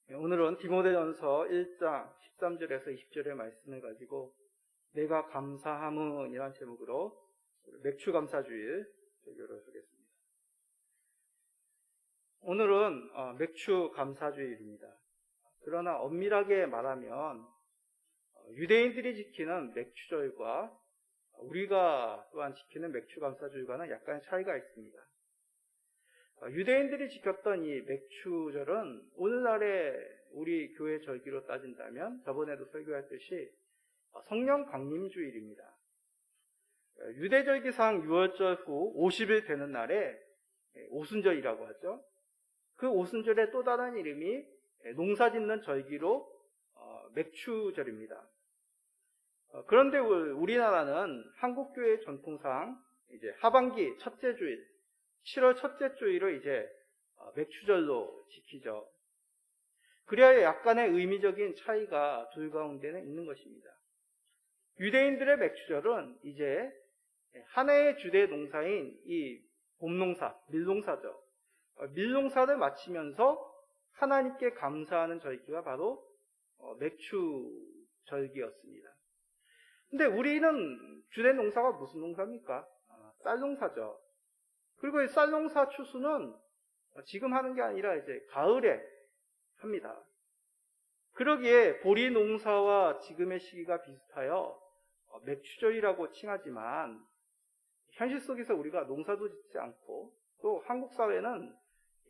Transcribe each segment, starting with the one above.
오늘은 디모데전서 1장 13절에서 20절의 말씀을 가지고 내가 감사함은이라는 제목으로 맥주 감사주일 설교를 하겠습니다. 오늘은 맥주 감사주일입니다. 그러나 엄밀하게 말하면 유대인들이 지키는 맥주절과 우리가 또한 지키는 맥주 감사주일과는 약간의 차이가 있습니다. 유대인들이 지켰던 이 맥주절은 오늘날의 우리 교회 절기로 따진다면 저번에도 설교했듯이 성령 강림주일입니다. 유대절기상 6월절 후 50일 되는 날에 오순절이라고 하죠. 그 오순절의 또 다른 이름이 농사짓는 절기로 맥주절입니다. 그런데 우리나라는 한국교회 전통상 이제 하반기 첫째 주일 7월 첫째 주일을 이제 맥주절로 지키죠. 그래야 약간의 의미적인 차이가 둘 가운데는 있는 것입니다. 유대인들의 맥주절은 이제 한 해의 주대 농사인 이 봄농사, 밀농사죠. 밀농사를 마치면서 하나님께 감사하는 절기가 바로 맥주절기였습니다. 근데 우리는 주대 농사가 무슨 농사입니까? 쌀농사죠. 그리고 이 쌀농사 추수는 지금 하는 게 아니라 이제 가을에 합니다. 그러기에 보리 농사와 지금의 시기가 비슷하여 맥주절이라고 칭하지만 현실 속에서 우리가 농사도 짓지 않고 또 한국 사회는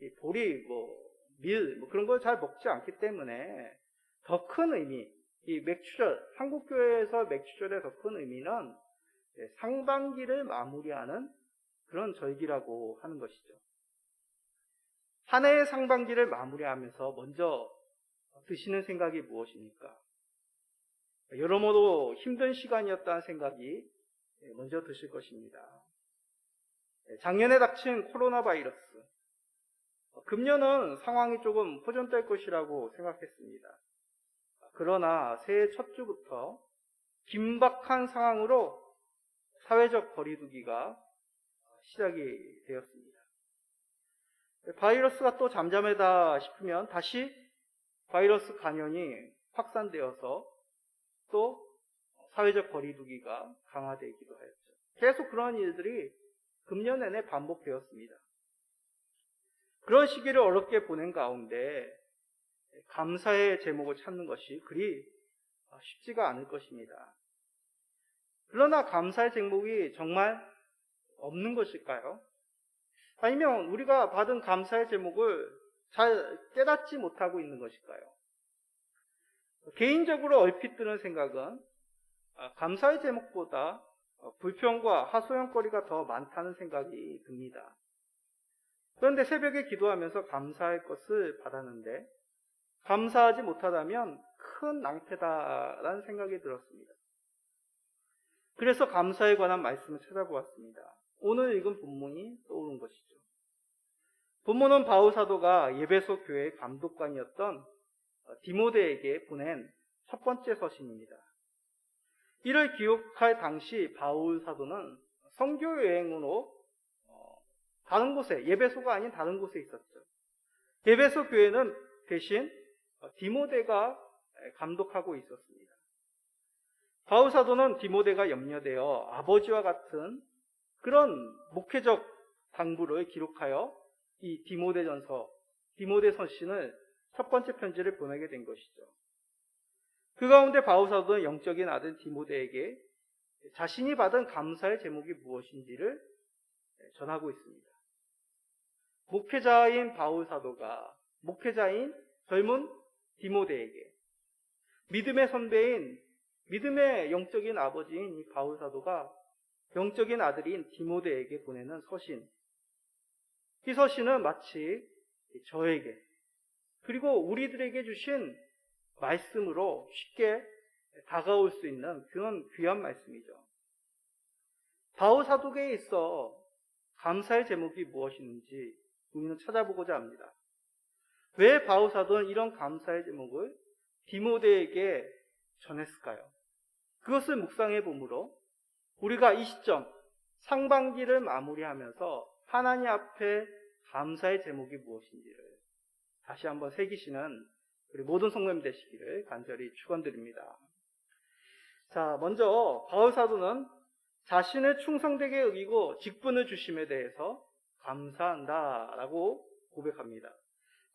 이 보리, 밀 그런 걸 잘 먹지 않기 때문에 더 큰 의미, 이 맥주절, 한국 교회에서 맥주절의 더 큰 의미는 상반기를 마무리하는 그런 절기라고 하는 것이죠. 한 해의 상반기를 마무리하면서 먼저 드시는 생각이 무엇입니까? 여러모로 힘든 시간이었다는 생각이 먼저 드실 것입니다. 작년에 닥친 코로나 바이러스. 금년은 상황이 조금 호전될 것이라고 생각했습니다. 그러나 새해 첫 주부터 긴박한 상황으로 사회적 거리두기가 시작이 되었습니다. 바이러스가 또 잠잠하다 싶으면 다시 바이러스 감염이 확산되어서 또 사회적 거리두기가 강화되기도 하였죠. 계속 그런 일들이 금년 내내 반복되었습니다. 그런 시기를 어렵게 보낸 가운데 감사의 제목을 찾는 것이 그리 쉽지가 않을 것입니다. 그러나 감사의 제목이 정말 없는 것일까요? 아니면 우리가 받은 감사의 제목을 잘 깨닫지 못하고 있는 것일까요? 개인적으로 얼핏 드는 생각은 감사의 제목보다 불평과 하소연거리가 더 많다는 생각이 듭니다. 그런데 새벽에 기도하면서 감사할 것을 받았는데 감사하지 못하다면 큰 낭패다라는 생각이 들었습니다. 그래서 감사에 관한 말씀을 찾아보았습니다. 오늘 읽은 본문이 떠오른 것이죠. 본문은 바울 사도가 에베소 교회 감독관이었던 디모데에게 보낸 첫 번째 서신입니다. 이를 기록할 당시 바울 사도는 선교 여행으로 다른 곳에, 에베소가 아닌 다른 곳에 있었죠. 에베소 교회는 대신 디모데가 감독하고 있었습니다. 바울 사도는 디모데가 염려되어 아버지와 같은 그런 목회적 당부를 기록하여 이 디모데 서신을 첫 번째 편지를 보내게 된 것이죠. 그 가운데 바울 사도는 영적인 아들 디모데에게 자신이 받은 감사의 제목이 무엇인지를 전하고 있습니다. 목회자인 바울 사도가 목회자인 젊은 디모데에게 믿음의 선배인 믿음의 영적인 아버지인 이 바울 사도가 영적인 아들인 디모데에게 보내는 서신. 이 서신은 마치 저에게 그리고 우리들에게 주신 말씀으로 쉽게 다가올 수 있는 그런 귀한 말씀이죠. 바울 사도에게 있어 감사의 제목이 무엇인지 우리는 찾아보고자 합니다. 왜 바울 사도는 이런 감사의 제목을 디모데에게 전했을까요? 그것을 묵상해 보므로 우리가 이 시점 상반기를 마무리하면서 하나님 앞에 감사의 제목이 무엇인지를 다시 한번 새기시는 그리고 모든 성도님 되시기를 간절히 축원드립니다. 자, 먼저 바울 사도는 자신을 충성되게 여기고 직분을 주심에 대해서 감사한다라고 고백합니다.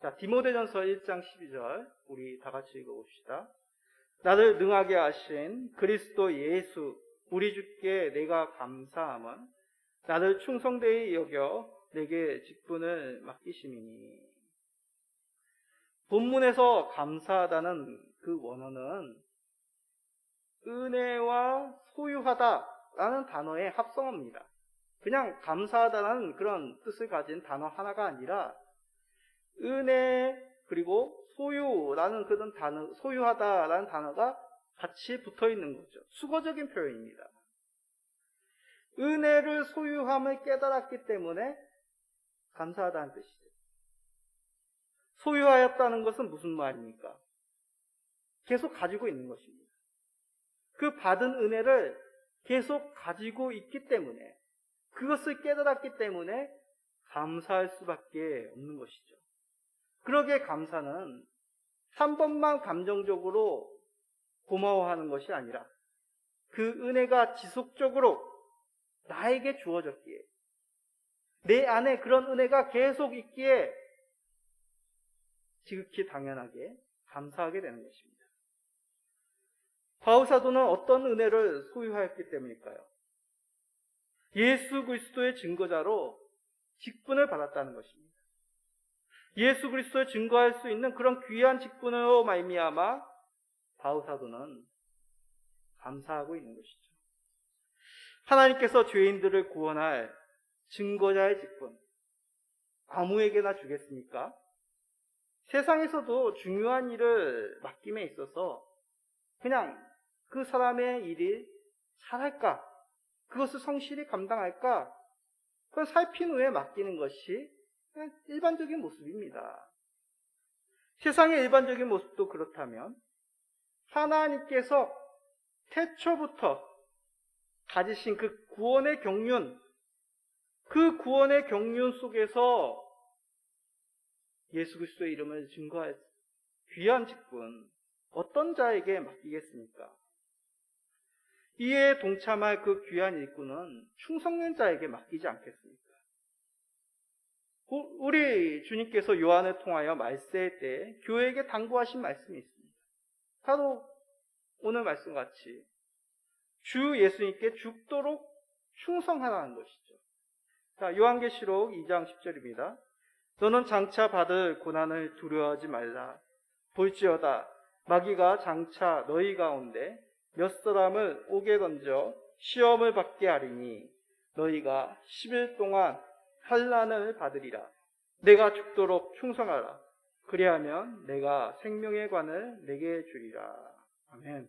자, 디모데전서 1장 12절 우리 다 같이 읽어봅시다. 나를 능하게 하신 그리스도 예수 우리 주께 내가 감사함은 나를 충성되이 여겨 내게 직분을 맡기심이니. 본문에서 감사하다는 그 원어는 은혜와 소유하다라는 단어의 합성어입니다. 그냥 감사하다는 그런 뜻을 가진 단어 하나가 아니라 은혜 그리고 소유라는 그런 단어, 소유하다라는 단어가 같이 붙어 있는 거죠. 수거적인 표현입니다. 은혜를 소유함을 깨달았기 때문에 감사하다는 뜻이죠. 소유하였다는 것은 무슨 말입니까? 계속 가지고 있는 것입니다. 그 받은 은혜를 계속 가지고 있기 때문에, 그것을 깨달았기 때문에 감사할 수밖에 없는 것이죠. 그러기에 감사는 한 번만 감정적으로 고마워하는 것이 아니라 그 은혜가 지속적으로 나에게 주어졌기에, 내 안에 그런 은혜가 계속 있기에 지극히 당연하게 감사하게 되는 것입니다. 바울 사도는 어떤 은혜를 소유하였기 때문일까요? 예수 그리스도의 증거자로 직분을 받았다는 것입니다. 예수 그리스도를 증거할 수 있는 그런 귀한 직분으로 말미암아 바울 사도는 감사하고 있는 것이죠. 하나님께서 죄인들을 구원할 증거자의 직분, 아무에게나 주겠습니까? 세상에서도 중요한 일을 맡김에 있어서 그냥 그 사람의 일이 잘할까, 그것을 성실히 감당할까, 그걸 살핀 후에 맡기는 것이 일반적인 모습입니다. 세상의 일반적인 모습도 그렇다면 하나님께서 태초부터 가지신 그 구원의 경륜, 그 구원의 경륜 속에서 예수 그리스도의 이름을 증거할 귀한 직분, 어떤 자에게 맡기겠습니까? 이에 동참할 그 귀한 일꾼은 충성된 자에게 맡기지 않겠습니까? 우리 주님께서 요한을 통하여 말세일 때 교회에게 당부하신 말씀이 있습니다. 바로 오늘 말씀같이 주 예수님께 죽도록 충성하라는 것이죠. 자, 요한계시록 2장 10절입니다. 너는 장차 받을 고난을 두려워하지 말라. 볼지어다 마귀가 장차 너희 가운데 몇 사람을 옥에 던져 시험을 받게 하리니 너희가 10일 동안 환난을 받으리라. 내가 죽도록 충성하라. 그리하면 내가 생명의 관을 내게 주리라. 아멘.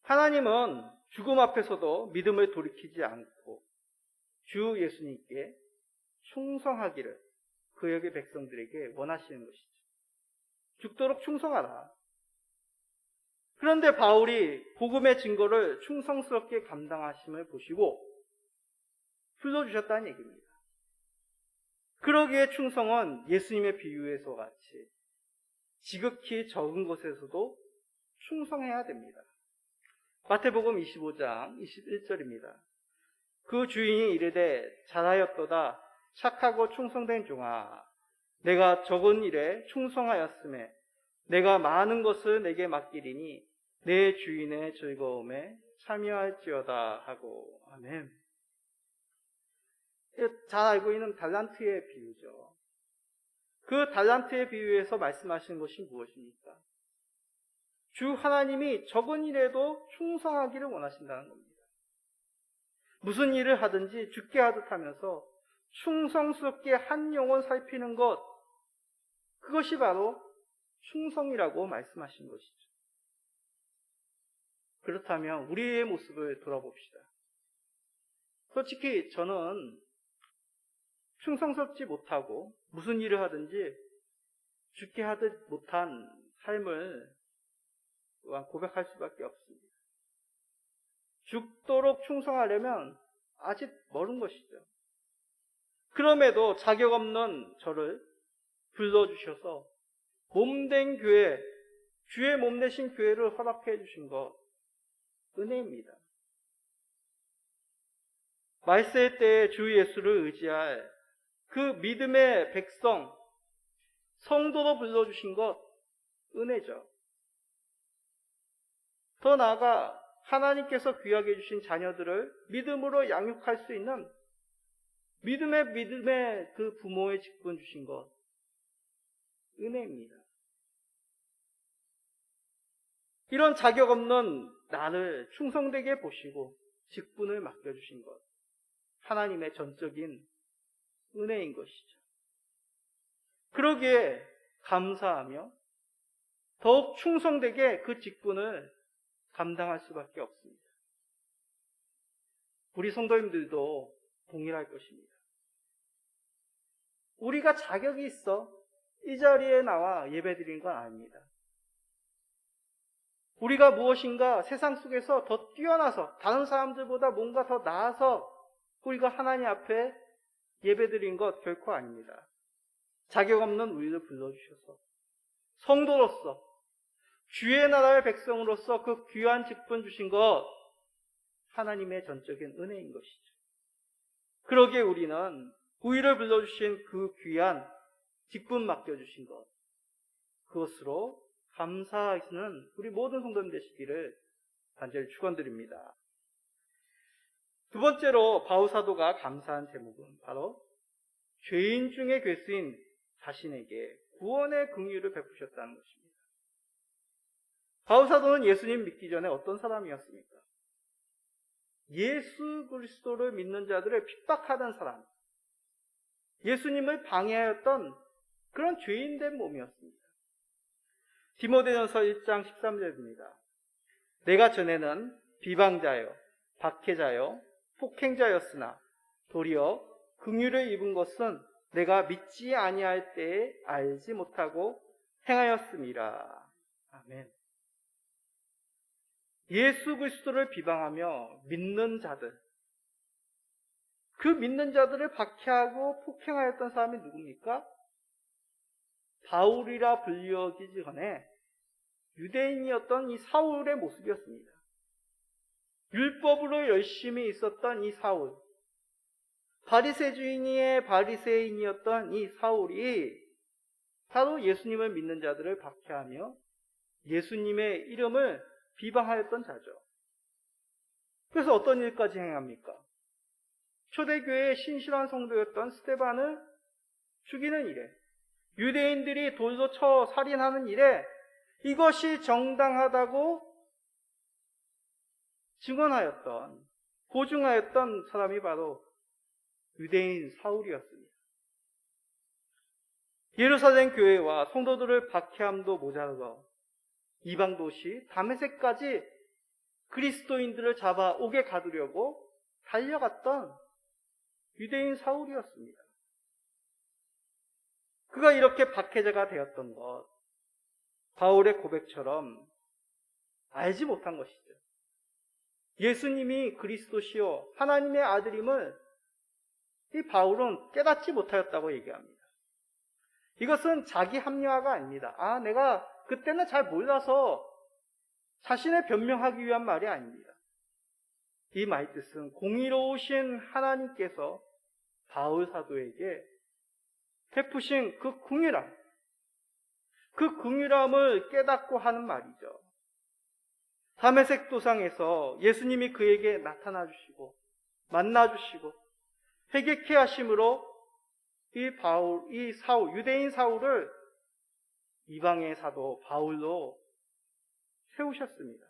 하나님은 죽음 앞에서도 믿음을 돌이키지 않고 주 예수님께 충성하기를 그의 백성들에게 원하시는 것이죠. 죽도록 충성하라. 그런데 바울이 복음의 증거를 충성스럽게 감당하심을 보시고 불러주셨다는 얘기입니다. 그러기에 충성은 예수님의 비유에서 같이 지극히 적은 것에서도 충성해야 됩니다. 마태복음 25장 21절입니다. 그 주인이 이르되 잘하였도다 착하고 충성된 종아, 내가 적은 일에 충성하였음에 내가 많은 것을 내게 맡기리니 내 주인의 즐거움에 참여할지어다 하고. 아멘. 잘 알고 있는 달란트의 비유죠. 그 달란트의 비유에서 말씀하시는 것이 무엇입니까? 주 하나님이 적은 일에도 충성하기를 원하신다는 겁니다. 무슨 일을 하든지 죽게 하듯 하면서 충성스럽게 한 영혼 살피는 것, 그것이 바로 충성이라고 말씀하신 것이죠. 그렇다면 우리의 모습을 돌아봅시다. 솔직히 저는 충성스럽지 못하고 무슨 일을 하든지 죽게 하듯 못한 삶을 또한 고백할 수밖에 없습니다. 죽도록 충성하려면 아직 멀은 것이죠. 그럼에도 자격 없는 저를 불러주셔서 몸된 교회, 주의 몸 되신 교회를 허락해 주신 것, 은혜입니다. 말세 때에 주 예수를 의지할 그 믿음의 백성, 성도로 불러주신 것, 은혜죠. 더 나아가 하나님께서 귀하게 주신 자녀들을 믿음으로 양육할 수 있는 믿음의 그 부모의 직분 주신 것, 은혜입니다. 이런 자격 없는 나를 충성되게 보시고 직분을 맡겨주신 것, 하나님의 전적인 은혜인 것이죠. 그러기에 감사하며 더욱 충성되게 그 직분을 감당할 수밖에 없습니다. 우리 성도님들도 동일할 것입니다. 우리가 자격이 있어 이 자리에 나와 예배드린 건 아닙니다. 우리가 무엇인가 세상 속에서 더 뛰어나서 다른 사람들보다 뭔가 더 나아서 우리가 하나님 앞에 예배드린 것 결코 아닙니다. 자격 없는 우리를 불러주셔서 성도로서 주의 나라의 백성으로서 그 귀한 직분 주신 것, 하나님의 전적인 은혜인 것이죠. 그러기에 우리는 우리를 불러주신 그 귀한 직분 맡겨주신 것, 그것으로 감사하시는 우리 모든 성도님 되시기를 간절히 축원드립니다. 두 번째로 바울 사도가 감사한 제목은 바로 죄인 중에 괴수인 자신에게 구원의 긍휼을 베푸셨다는 것입니다. 바울 사도는 예수님 믿기 전에 어떤 사람이었습니까? 예수 그리스도를 믿는 자들을 핍박하던 사람, 예수님을 방해하였던 그런 죄인된 몸이었습니다. 디모데전서 1장 13절입니다. 내가 전에는 비방자요, 박해자요, 폭행자였으나 도리어 긍휼을 입은 것은 내가 믿지 아니할 때에 알지 못하고 행하였음이라. 아멘. 예수 그리스도를 비방하며 믿는 자들, 그 믿는 자들을 박해하고 폭행하였던 사람이 누굽니까? 바울이라 불리워지기 전에 유대인이었던 이 사울의 모습이었습니다. 율법으로 열심히 있었던 이 사울, 바리새주의의 바리새인이었던 이 사울이 바로 예수님을 믿는 자들을 박해하며 예수님의 이름을 비방하였던 자죠. 그래서 어떤 일까지 행합니까? 초대교회의 신실한 성도였던 스데반을 죽이는 일에, 유대인들이 돌로 쳐 살인하는 일에 이것이 정당하다고 증언하였던, 보증하였던 사람이 바로 유대인 사울이었습니다. 예루살렘 교회와 성도들을 박해함도 모자라서 이방 도시 다메섹까지 그리스도인들을 잡아 옥에 가두려고 달려갔던 유대인 사울이었습니다. 그가 이렇게 박해자가 되었던 것, 바울의 고백처럼 알지 못한 것이죠. 예수님이 그리스도시요 하나님의 아들임을 이 바울은 깨닫지 못하였다고 얘기합니다. 이것은 자기 합리화가 아닙니다. 내가 그때는 잘 몰라서 자신을 변명하기 위한 말이 아닙니다. 이 말 뜻은 공의로우신 하나님께서 바울 사도에게 베푸신 그 긍휼함, 그 긍휼함을 깨닫고 하는 말이죠. 다메섹 도상에서 예수님이 그에게 나타나 주시고 만나 주시고 회개케 하심으로 이 사울, 유대인 사울을 이방의 사도 바울로 세우셨습니다.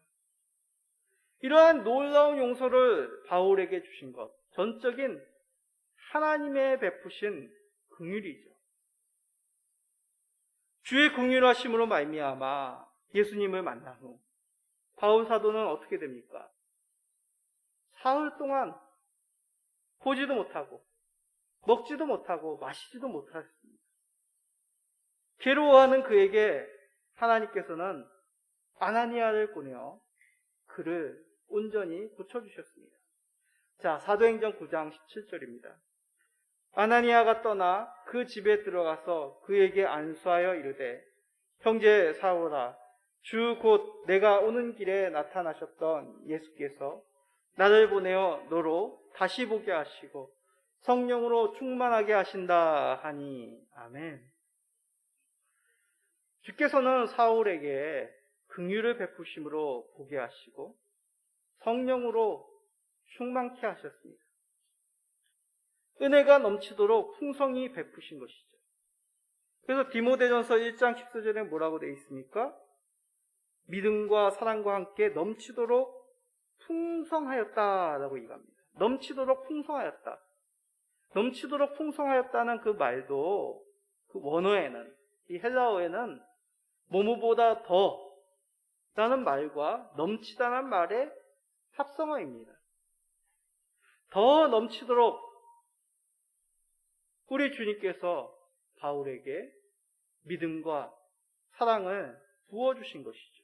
이러한 놀라운 용서를 바울에게 주신 것, 전적인 하나님의 베푸신 긍휼이죠. 주의 긍휼하심으로 말미암아 예수님을 만난 후 바울 사도는 어떻게 됩니까? 사흘 동안 보지도 못하고 먹지도 못하고 마시지도 못했습니다. 괴로워하는 그에게 하나님께서는 아나니아를 보내어 그를 온전히 고쳐주셨습니다. 자, 사도행전 9장 17절입니다. 아나니아가 떠나 그 집에 들어가서 그에게 안수하여 이르되 형제 사울아, 주 곧 내가 오는 길에 나타나셨던 예수께서 나를 보내어 너로 다시 보게 하시고 성령으로 충만하게 하신다 하니 아멘. 주께서는 사울에게 긍휼을 베푸심으로 보게 하시고 성령으로 충만케 하셨습니다. 은혜가 넘치도록 풍성히 베푸신 것이죠. 그래서 디모데전서 1장 14절에 뭐라고 되어 있습니까? 믿음과 사랑과 함께 넘치도록 풍성하였다라고 얘기합니다. 넘치도록 풍성하였다. 넘치도록 풍성하였다는 그 말도 그 원어에는, 이 헬라어에는 뭐뭐보다 더 라는 말과 넘치다는 말의 합성어입니다. 더 넘치도록 우리 주님께서 바울에게 믿음과 사랑을 부어주신 것이죠.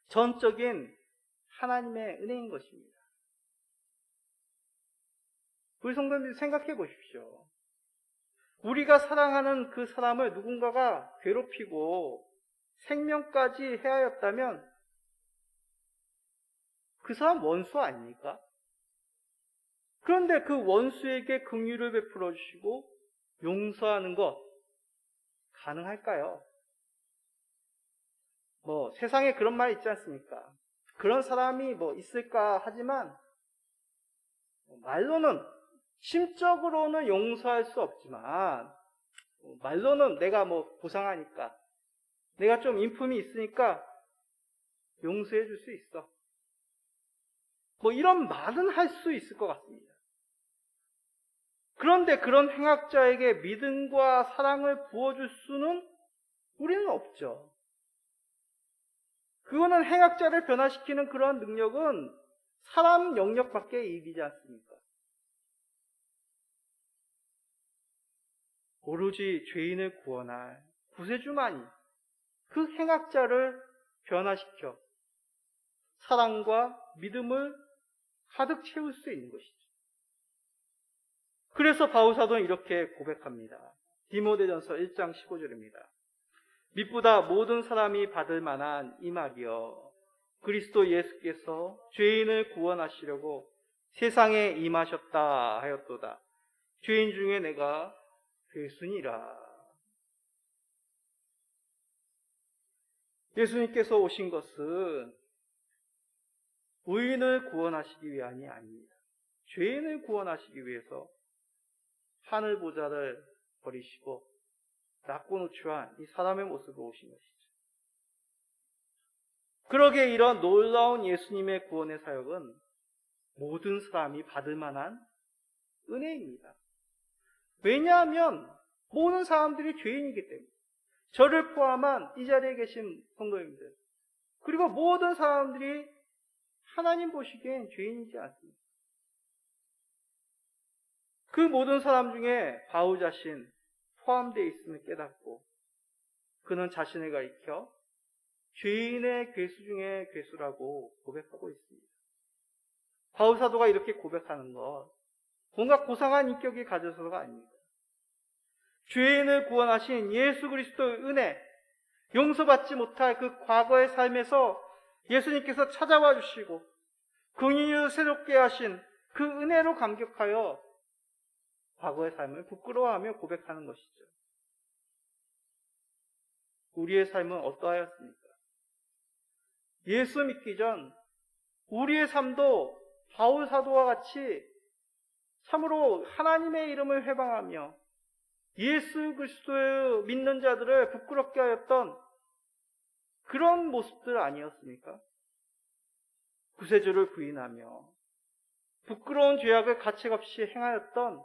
전적인 하나님의 은혜인 것입니다. 우리 성도님들 생각해 보십시오. 우리가 사랑하는 그 사람을 누군가가 괴롭히고 생명까지 해하였다면 그 사람 원수 아닙니까? 그런데 그 원수에게 긍휼을 베풀어 주시고 용서하는 것 가능할까요? 세상에 그런 말 있지 않습니까? 그런 사람이 있을까 하지만 말로는, 심적으로는 용서할 수 없지만 말로는 내가 보상하니까, 내가 좀 인품이 있으니까 용서해 줄 수 있어. 이런 말은 할 수 있을 것 같습니다. 그런데 그런 행악자에게 믿음과 사랑을 부어줄 수는 우리는 없죠. 그거는 행악자를 변화시키는 그런 능력은 사람 영역밖에 이르지 않습니까? 오로지 죄인을 구원할 구세주만이 그 행악자를 변화시켜 사랑과 믿음을 가득 채울 수 있는 것이죠. 그래서 바울사도는 이렇게 고백합니다. 디모데전서 1장 15절입니다. 믿보다 모든 사람이 받을 만한 이 말이여, 그리스도 예수께서 죄인을 구원하시려고 세상에 임하셨다 하였도다. 죄인 중에 내가 괴순이라. 예수님께서 오신 것은 의인을 구원하시기 위함이 아닙니다. 죄인을 구원하시기 위해서 하늘 보좌를 버리시고 낮고 노출한 이 사람의 모습으로 오신 것이죠. 그러기에 이런 놀라운 예수님의 구원의 사역은 모든 사람이 받을 만한 은혜입니다. 왜냐하면 모든 사람들이 죄인이기 때문에, 저를 포함한 이 자리에 계신 성도님들, 그리고 모든 사람들이 하나님 보시기엔 죄인이지 않습니다. 그 모든 사람 중에 바울 자신 포함되어 있음을 깨닫고 그는 자신을 가리켜 죄인의 괴수 중에 괴수라고 고백하고 있습니다. 바울 사도가 이렇게 고백하는 것, 뭔가 고상한 인격이 가져서가 아닙니다. 죄인을 구원하신 예수 그리스도의 은혜, 용서받지 못할 그 과거의 삶에서 예수님께서 찾아와 주시고 긍휼을 새롭게 하신 그 은혜로 감격하여 과거의 삶을 부끄러워하며 고백하는 것이죠. 우리의 삶은 어떠하였습니까? 예수 믿기 전 우리의 삶도 바울 사도와 같이 참으로 하나님의 이름을 회방하며 예수 그리스도의 믿는 자들을 부끄럽게 하였던 그런 모습들 아니었습니까? 구세주를 부인하며 부끄러운 죄악을 가책없이 행하였던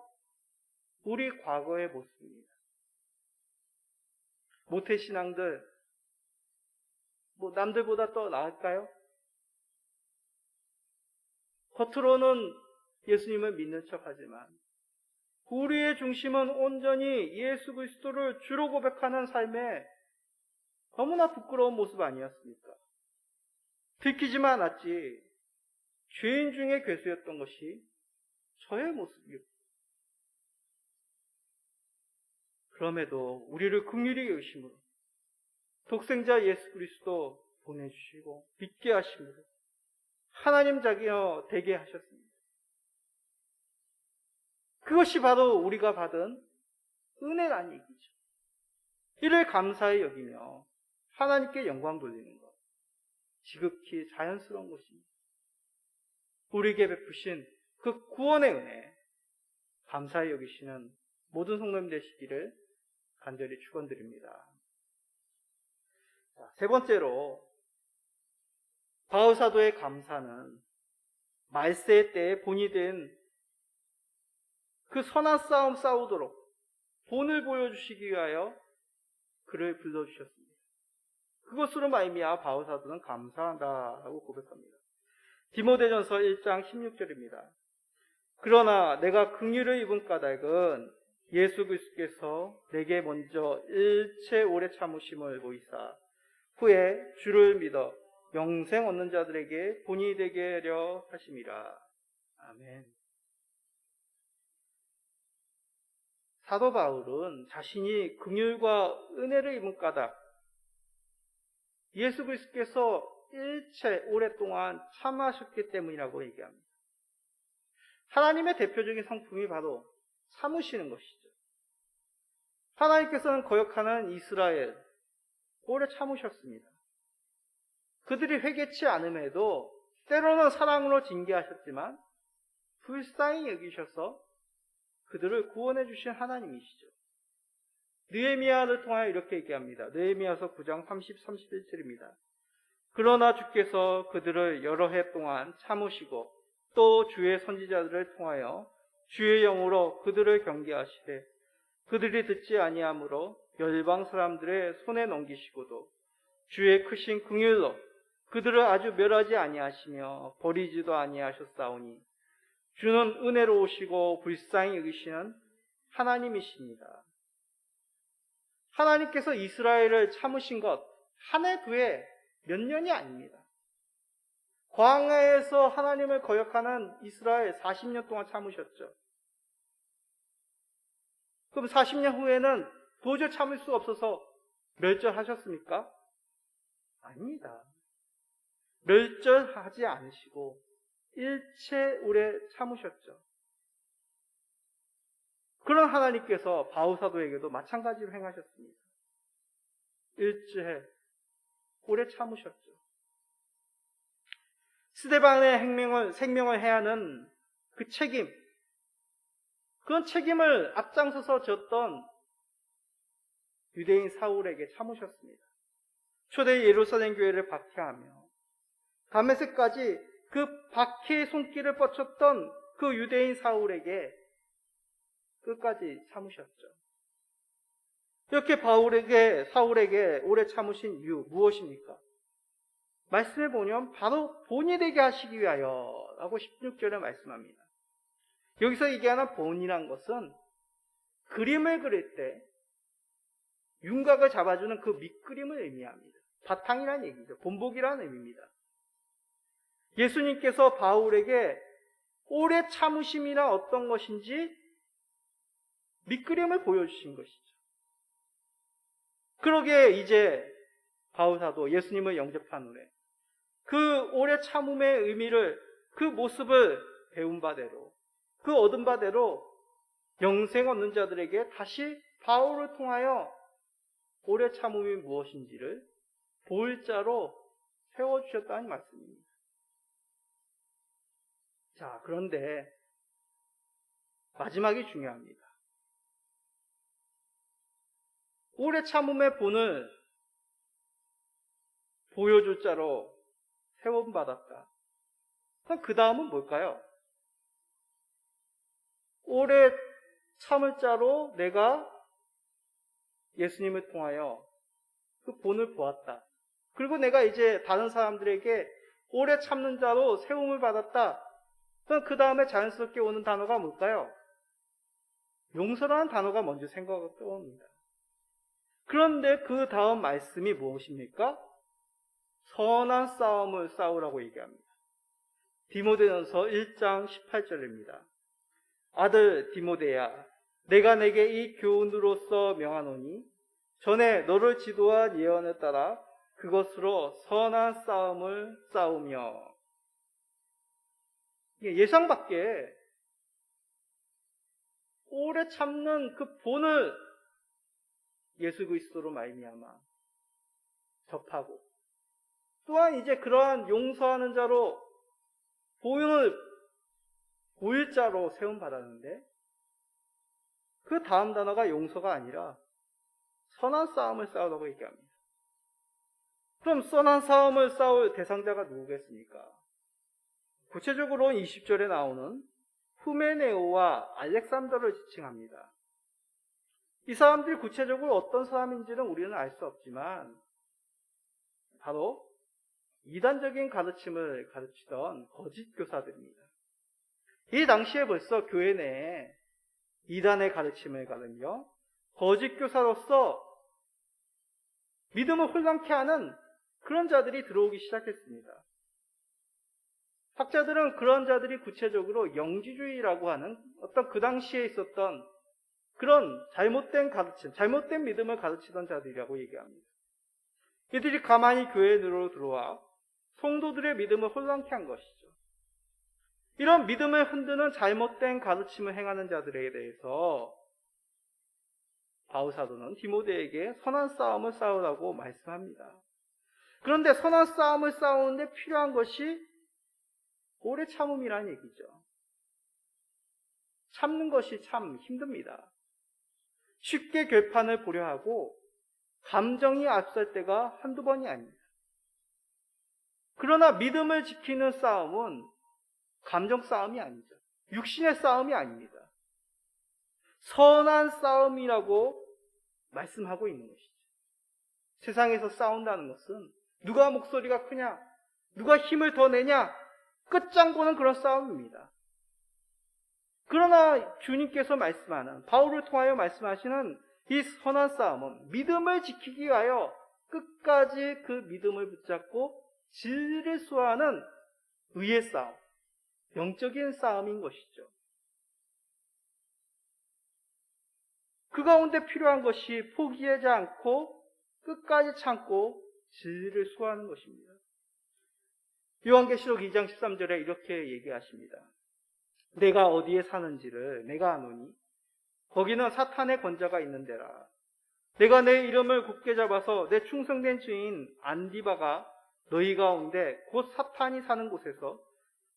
우리 과거의 모습입니다. 모태신앙들, 남들보다 더 나을까요? 겉으로는 예수님을 믿는 척하지만 우리의 중심은 온전히 예수 그리스도를 주로 고백하는 삶에 너무나 부끄러운 모습 아니었습니까? 들키지만 않았지 죄인 중에 괴수였던 것이 저의 모습이었습니다. 그럼에도 우리를 긍휼히 여기심으로 독생자 예수 그리스도 보내주시고 믿게 하시므로 하나님 자기여 되게 하셨습니다. 그것이 바로 우리가 받은 은혜란 얘기죠. 이를 감사히 여기며 하나님께 영광 돌리는 것, 지극히 자연스러운 것입니다. 우리에게 베푸신 그 구원의 은혜, 감사히 여기시는 모든 성도님 되시기를 간절히 축원드립니다. 세 번째로 바울 사도의 감사는 말세의 때에 본이 된 그 선한 싸움 싸우도록 본을 보여주시기 위하여 그를 불러주셨습니다. 그것으로 말미암아 바울 사도는 감사한다라고 고백합니다. 디모데전서 1장 16절입니다. 그러나 내가 긍휼을 입은 까닭은 예수 그리스도께서 내게 먼저 일체 오래 참으심을 보이사 후에 주를 믿어 영생 얻는 자들에게 본이 되게 하려 하심이라. 아멘. 사도 바울은 자신이 긍휼과 은혜를 입은 까닭, 예수 그리스도께서 일체 오랫동안 참으셨기 때문이라고 얘기합니다. 하나님의 대표적인 성품이 바로 참으시는 것이죠. 하나님께서는 거역하는 이스라엘 오래 참으셨습니다. 그들이 회개치 않음에도 때로는 사랑으로 징계하셨지만 불쌍히 여기셔서 그들을 구원해 주신 하나님이시죠. 느헤미야를 통하여 이렇게 얘기합니다. 느헤미야서 9장 30, 31절입니다. 그러나 주께서 그들을 여러 해 동안 참으시고 또 주의 선지자들을 통하여 주의 영으로 그들을 경계하시되 그들이 듣지 아니하므로 열방 사람들의 손에 넘기시고도 주의 크신 긍휼로 그들을 아주 멸하지 아니하시며 버리지도 아니하셨사오니 주는 은혜로우시고 불쌍히 여기시는 하나님이십니다. 하나님께서 이스라엘을 참으신 것 한 해 두 해 몇 년이 아닙니다. 광야에서 하나님을 거역하는 이스라엘 40년 동안 참으셨죠. 그럼 40년 후에는 도저히 참을 수 없어서 멸절하셨습니까? 아닙니다. 멸절하지 않으시고 일체 오래 참으셨죠. 그런 하나님께서 바울 사도에게도 마찬가지로 행하셨습니다. 일체 오래 참으셨죠. 스데반의 생명을 해야 하는 그 책임, 그런 책임을 앞장서서 졌던 유대인 사울에게 참으셨습니다. 초대 예루살렘 교회를 박해하며 다메섹까지 그 박해의 손길을 뻗쳤던 그 유대인 사울에게 끝까지 참으셨죠. 이렇게 사울에게 오래 참으신 이유 무엇입니까? 말씀해 보면 바로 본이 되게 하시기 위하여 라고 16절에 말씀합니다. 여기서 얘기하는 본이란 것은 그림을 그릴 때 윤곽을 잡아주는 그 밑그림을 의미합니다. 바탕이라는 얘기죠. 본보기라는 의미입니다. 예수님께서 바울에게 오래 참으심이란 어떤 것인지 밑그림을 보여주신 것이죠. 그러기에 이제 바울 사도 예수님을 영접한 후에 그 오래 참음의 의미를, 그 모습을 배운 바대로, 그 얻은 바대로 영생 얻는 자들에게 다시 바울을 통하여 오래 참음이 무엇인지를 보일자로 세워주셨다는 말씀입니다. 자, 그런데 마지막이 중요합니다. 오래 참음의 본을 보여줄 자로 세움받았다. 그럼 그 다음은 뭘까요? 오래 참을 자로 내가 예수님을 통하여 그 본을 보았다. 그리고 내가 이제 다른 사람들에게 오래 참는 자로 세움을 받았다. 그럼 그 다음에 자연스럽게 오는 단어가 뭘까요? 용서라는 단어가 먼저 생각이 떠옵니다. 그런데 그 다음 말씀이 무엇입니까? 선한 싸움을 싸우라고 얘기합니다. 디모데전서 1장 18절입니다. 아들 디모데야, 내가 내게 이 교훈으로서 명하노니 전에 너를 지도한 예언에 따라 그것으로 선한 싸움을 싸우며. 예상 밖에 오래 참는 그 본을 예수 그리스도로 말미암아 접하고, 또한 이제 그러한 용서하는 자로 보일 자로 세움 받았는데, 그 다음 단어가 용서가 아니라 선한 싸움을 싸우라고 얘기합니다. 그럼 선한 싸움을 싸울 대상자가 누구겠습니까? 구체적으로 20절에 나오는 후메네오와 알렉산더를 지칭합니다. 이 사람들이 구체적으로 어떤 사람인지는 우리는 알 수 없지만 바로 이단적인 가르침을 가르치던 거짓 교사들입니다. 이 당시에 벌써 교회 내에 이단의 가르침을 가르며 거짓 교사로서 믿음을 혼란케 하는 그런 자들이 들어오기 시작했습니다. 학자들은 그런 자들이 구체적으로 영지주의라고 하는 어떤 그 당시에 있었던 그런 잘못된 가르침, 잘못된 믿음을 가르치던 자들이라고 얘기합니다. 이들이 가만히 교회 내로 들어와 성도들의 믿음을 혼란케 한 것이죠. 이런 믿음을 흔드는 잘못된 가르침을 행하는 자들에 대해서 바울 사도는 디모데에게 선한 싸움을 싸우라고 말씀합니다. 그런데 선한 싸움을 싸우는데 필요한 것이 오래 참음이라는 얘기죠. 참는 것이 참 힘듭니다. 쉽게 결판을 보려 하고 감정이 앞설 때가 한두 번이 아닙니다. 그러나 믿음을 지키는 싸움은 감정 싸움이 아니죠. 육신의 싸움이 아닙니다. 선한 싸움이라고 말씀하고 있는 것이죠. 세상에서 싸운다는 것은 누가 목소리가 크냐, 누가 힘을 더 내냐, 끝장보는 그런 싸움입니다. 그러나 주님께서 말씀하는, 바울을 통하여 말씀하시는 이 선한 싸움은 믿음을 지키기 위하여 끝까지 그 믿음을 붙잡고 진리를 수호하는 의의 싸움, 영적인 싸움인 것이죠. 그 가운데 필요한 것이 포기하지 않고 끝까지 참고 진리를 수호하는 것입니다. 요한계시록 2장 13절에 이렇게 얘기하십니다. 내가 어디에 사는지를 내가 아노니 거기는 사탄의 권자가 있는 데라. 내가 내 이름을 굳게 잡아서 내 충성된 주인 안디바가 너희 가운데 곧 사탄이 사는 곳에서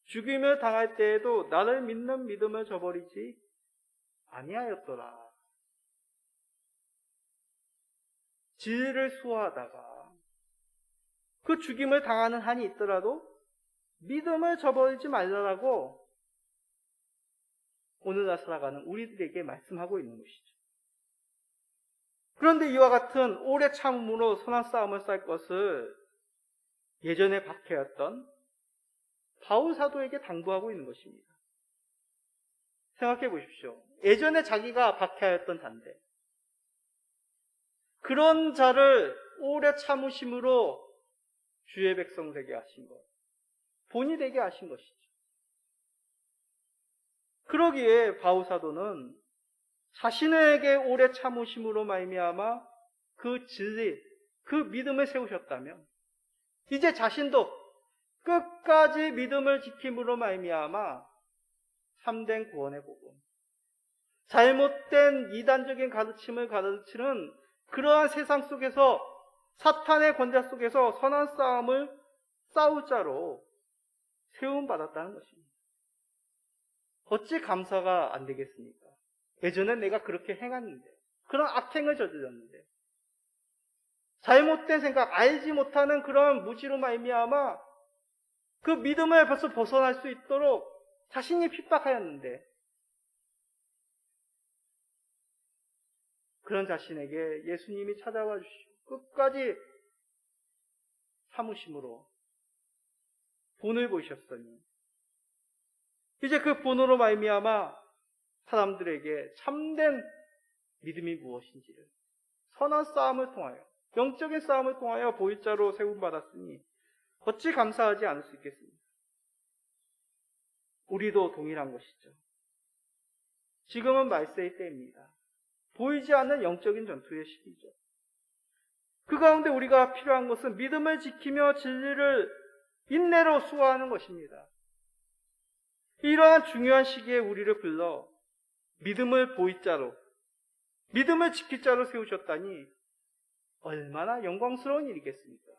죽임을 당할 때에도 나를 믿는 믿음을 저버리지 아니하였더라. 진리를 수호하다가 그 죽임을 당하는 한이 있더라도 믿음을 저버리지 말라라고 오늘날 살아가는 우리들에게 말씀하고 있는 것이죠. 그런데 이와 같은 오래 참음으로 선한 싸움을 쌀 것을 예전에 박해였던 바울 사도에게 당부하고 있는 것입니다. 생각해 보십시오. 예전에 자기가 박해하였던 자인데 그런 자를 오래 참으심으로 주의 백성 되게 하신 것, 본이 되게 하신 것이죠. 그러기에 바울 사도는 자신에게 오래 참으심으로 말미암아 그 진리, 그 믿음을 세우셨다면 이제 자신도 끝까지 믿음을 지킴으로 말미암아 참된 구원의 복음, 잘못된 이단적인 가르침을 가르치는 그러한 세상 속에서 사탄의 권자 속에서 선한 싸움을 싸울 자로 세움받았다는 것입니다. 어찌 감사가 안 되겠습니까? 예전엔 내가 그렇게 행했는데, 그런 악행을 저질렀는데, 잘못된 생각, 알지 못하는 그런 무지로 말미암아 그 믿음을 벌써 벗어날 수 있도록 자신이 핍박하였는데, 그런 자신에게 예수님이 찾아와 주시고 끝까지 참으심으로 본을 보이셨으니 이제 그 본으로 말미암아 사람들에게 참된 믿음이 무엇인지를 선한 싸움을 통하여, 영적인 싸움을 통하여 보일 자로 세움받았으니 어찌 감사하지 않을 수 있겠습니까? 우리도 동일한 것이죠. 지금은 말세의 때입니다. 보이지 않는 영적인 전투의 시기죠. 그 가운데 우리가 필요한 것은 믿음을 지키며 진리를 인내로 수호하는 것입니다. 이러한 중요한 시기에 우리를 불러 믿음을 보일 자로, 믿음을 지킬 자로 세우셨다니 얼마나 영광스러운 일이겠습니까?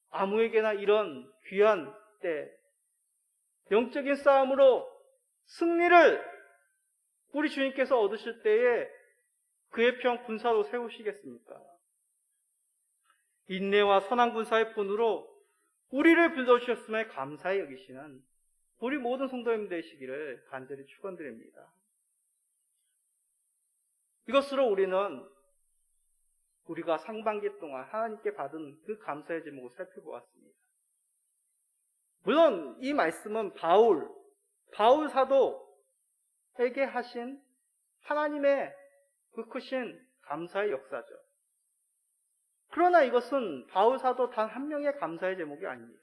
아무에게나 이런 귀한 때, 영적인 싸움으로 승리를 우리 주님께서 얻으실 때에 그의 편 군사로 세우시겠습니까? 인내와 선한 군사의 본으로 우리를 불러주셨음에 감사히 여기시는 우리 모든 성도님 되시기를 간절히 축원드립니다. 이것으로 우리는 우리가 상반기 동안 하나님께 받은 그 감사의 제목을 살펴보았습니다. 물론 이 말씀은 바울 사도에게 하신 하나님의 그 크신 감사의 역사죠. 그러나 이것은 바울 사도 단 한 명의 감사의 제목이 아닙니다.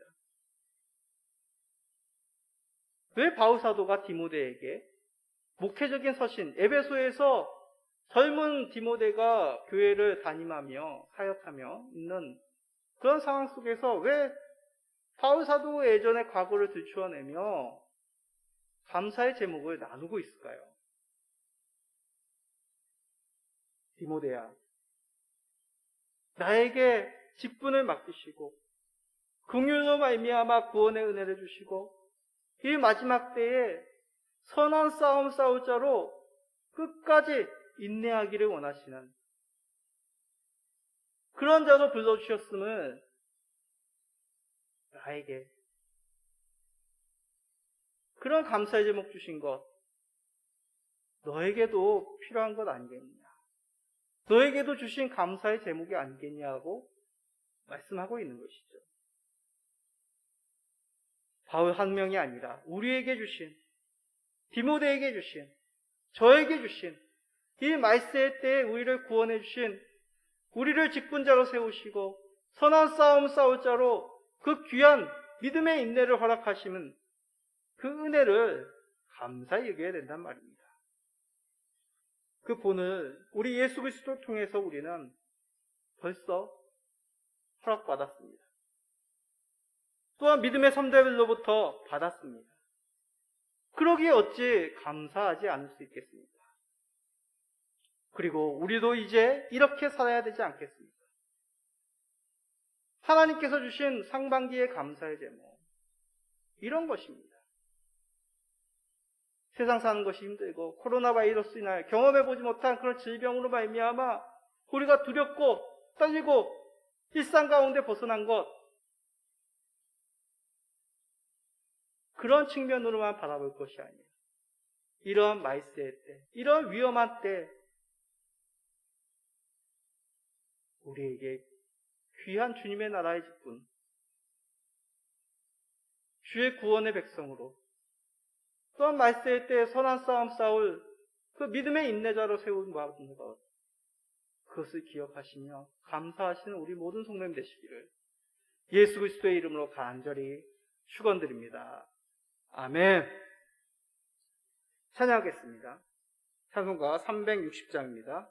왜 바울 사도가 디모데에게 목회적인 서신, 에베소에서 젊은 디모데가 교회를 담임하며 사역하며 있는 그런 상황 속에서 왜 바울 사도 예전의 과거를 들추어내며 감사의 제목을 나누고 있을까요? 디모데야, 나에게 직분을 맡기시고 긍휼로 말미암아 구원의 은혜를 주시고 이 마지막 때에 선한 싸움 싸울 자로 끝까지 인내하기를 원하시는 그런 자로 불러주셨음을 나에게 그런 감사의 제목 주신 것 너에게도 필요한 것 아니겠느냐, 너에게도 주신 감사의 제목이 아니겠냐고 말씀하고 있는 것이죠. 바울 한 명이 아니라 우리에게 주신, 디모데에게 주신, 저에게 주신 이 말세의 때에 우리를 구원해 주신, 우리를 직분자로 세우시고 선한 싸움 싸울 자로 그 귀한 믿음의 인내를 허락하시는 그 은혜를 감사히 여겨야 된단 말입니다. 그 본을 우리 예수 그리스도를 통해서 우리는 벌써 허락받았습니다. 또한 믿음의 선배들로부터 받았습니다. 그러기에 어찌 감사하지 않을 수 있겠습니까? 그리고 우리도 이제 이렇게 살아야 되지 않겠습니까? 하나님께서 주신 상반기의 감사의 제목, 이런 것입니다. 세상 사는 것이 힘들고 코로나 바이러스 인하여 경험해보지 못한 그런 질병으로 말미암아 우리가 두렵고 떨리고 일상 가운데 벗어난 것, 그런 측면으로만 바라볼 것이 아니에요. 이러한 말세의 때, 이런 위험한 때 우리에게 귀한 주님의 나라의 직분, 주의 구원의 백성으로, 또한 말세의 때에 선한 싸움 싸울 그 믿음의 인내자로 세운 받은 것, 그것을 기억하시며 감사하시는 우리 모든 성도님 되시기를 예수 그리스도의 이름으로 간절히 축원드립니다. 아멘. 찬양하겠습니다. 찬송가 360장입니다.